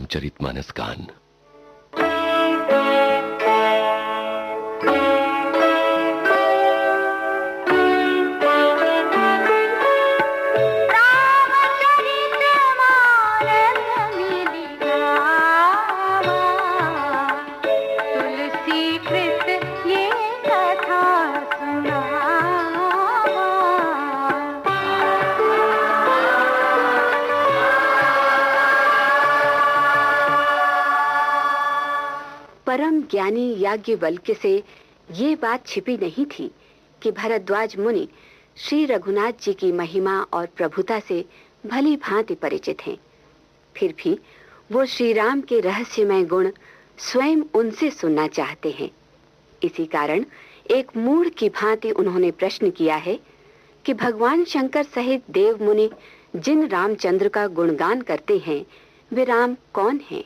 रामचरितमानस गान। परम ज्ञानी याज्ञवल्क्य से ये बात छिपी नहीं थी कि भरद्वाज मुनि श्री रघुनाथ जी की महिमा और प्रभुता से भली भांति परिचित हैं। फिर भी वो श्री राम के रहस्यमय गुण स्वयं उनसे सुनना चाहते हैं। इसी कारण एक मूढ़ की भांति उन्होंने प्रश्न किया है कि भगवान शंकर सहित देव मुनि जिन रामचंद्र का गुणगान करते हैं वे राम कौन हैं?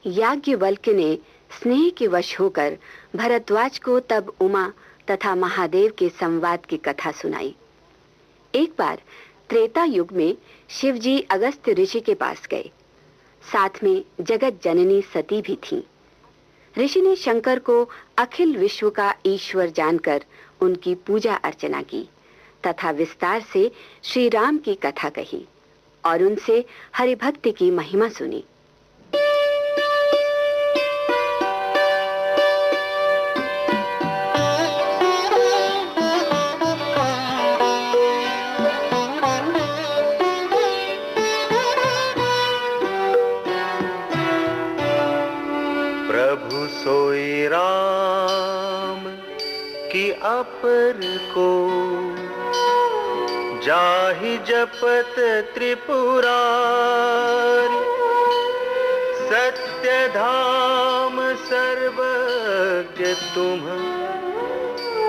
याज्ञवल्क्य ने स्नेह के वश होकर भरद्वाज को तब उमा तथा महादेव के संवाद की कथा सुनाई। एक बार त्रेता युग में शिवजी अगस्त्य ऋषि के पास गए। साथ में जगत जननी सती भी थीं। ऋषि ने शंकर को अखिल विश्व का ईश्वर जानकर उनकी पूजा अर्चना की तथा विस्तार से श्री राम की कथा कही और उनसे हरिभक्ति की महिमा सुनी। प्रभु सोई राम की अपर को जाहि जपत त्रिपुरारी, सत्य धाम सर्वज्ञ तुम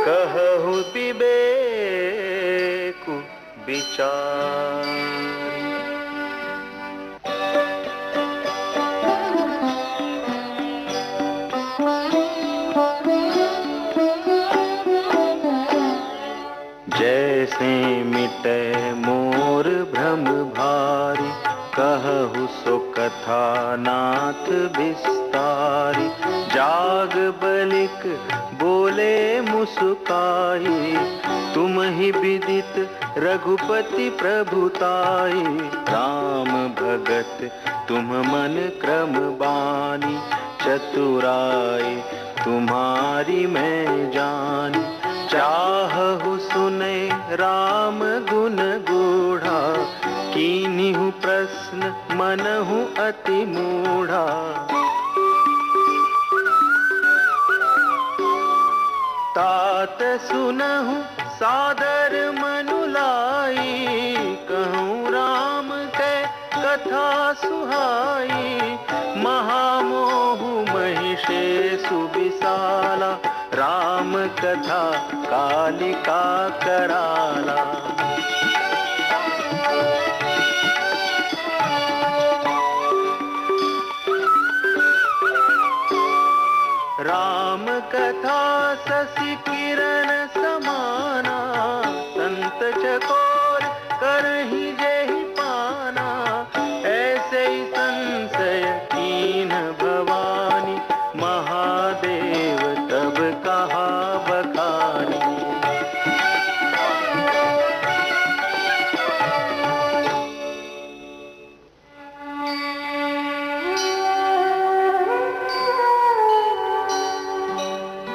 कहु विवेकु विचार। जैसे मिटे मोर भ्रम भारी, कहु सो कथा नाथ विस्तारी। जाग बलिक बोले मुस्काई, तुम ही विदित रघुपति प्रभुताई। राम भगत तुम मन क्रम बानी, चतुराई तुम्हारी मैं जानी। चाहु सुने राम गुण गूढ़ा, कीन्हु प्रश्न मनहु अति मूढ़ा। तात सुनहु सादर मनु लाई, कहूँ राम के कथा सुहाई। महामोहु महिषेषु विशाला, राम कथा कालिका कराला। राम कथा शशि किरण समाना, संत चकोर करहि जेहि पाना। ऐसे ही संशय कीन भवानी, महादेव तब कहा बखानी।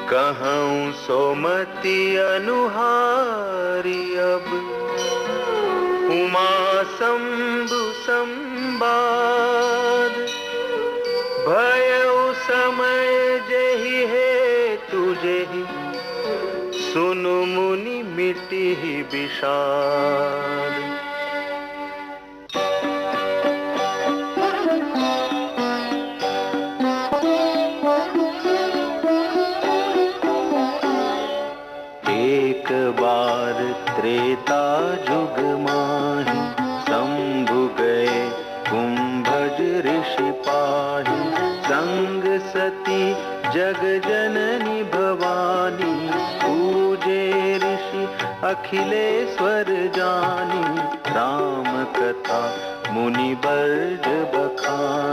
कहूँ सोमति अनुहारी, अब उमा शंभु संवाद। भयउ समय जेहि हेतु जेहि, सुनु मुनि मिटिहि विषाद। एक बार त्रेता जुग माहि, शंभु गए कुंभज ऋषि पाहि। संग सती जग जननी भवानी, पूजे ऋषि अखिलेश्वर जानी। राम कथा मुनि बर्ज बखानी।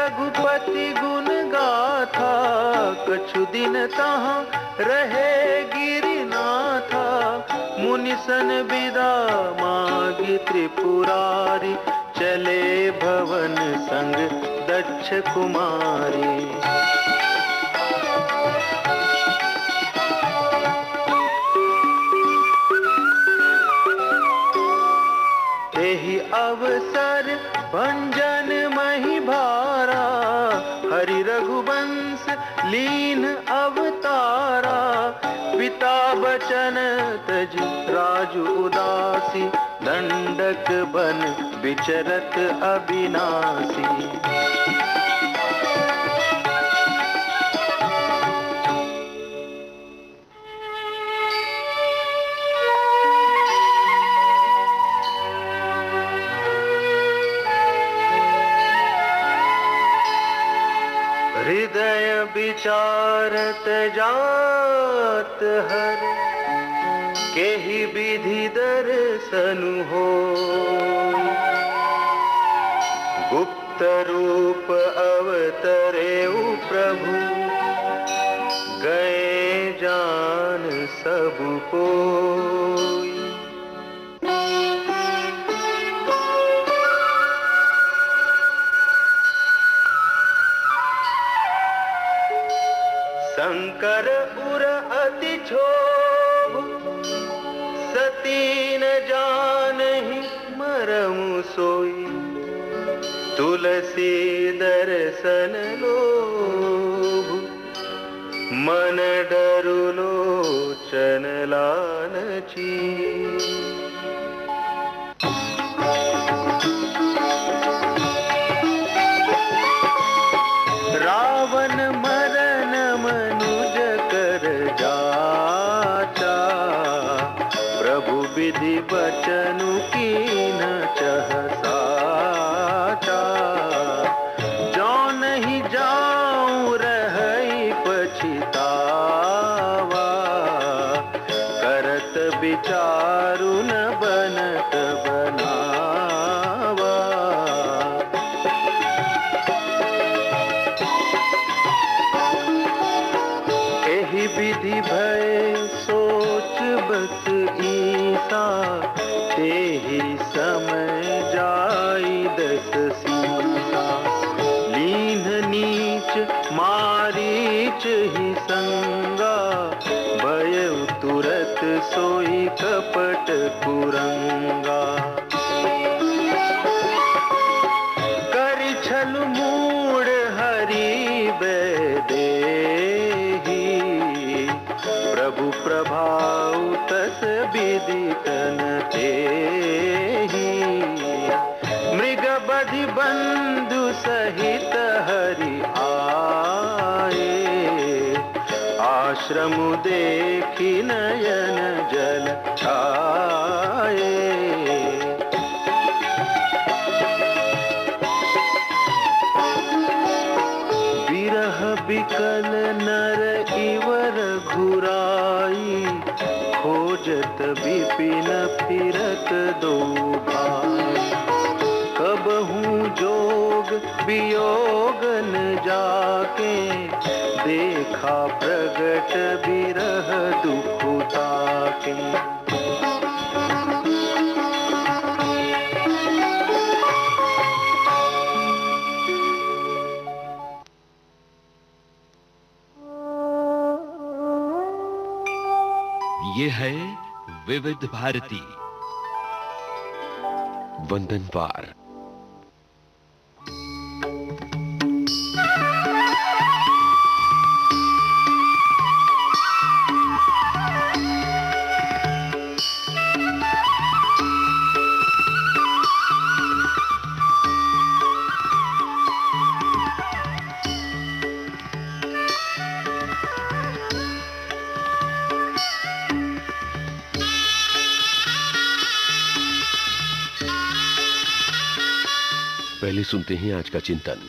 रघुपति गुण गाथा, कछु दिन तहाँ रहे गिरिनाथा। मुनिसन विदा मागी त्रिपुरारी, चले भवन संग दक्ष कुमारी। एहि अवसर भंजन मही भारा, हरि रघुवंश लीन अवतारा। पिता बचन तजि राजु उदासी, दंडक बन विचरत अविनाशी। हृदय विचारत जात हर, केहि विधि दर्शनु हो। गुप्त रूप अवतरेउ प्रभु, गए जान सब कोई। शंकर उर अति क्षोभ, सती न जानहि मरमु सोई। तुलसी दर्शन लोभ, मन डरु लोचन लालची। रावण मरन मनुज कर जाचा, प्रभु विधि बचनु कीन चह साचा। जो नहीं जाऊं रहई पछितावा, करत विचारु न बनत बनावा। एहि विधि भय सोच बत ईसा, तेहि समय जाई दस सीसा। लीन नीच मारीच ही संगा, भय तुरत सोई कपट कुरंगा। करि छल मूढ़ हरि बैदेही, प्रभु प्रभाव तस विदितन तेहि। मृग बधि बंधु सहित हरि आए, आश्रम देखि नयन जल छाए। विरह बिकल नर इवर घुराई, खोजत विपिन फिरत दो भाई। कबहू जोग वियोग न जाके, देखा प्रगट विरह दुख ताके। ये है विविध भारती वंदनवार। पहले सुनते हैं आज का चिंतन।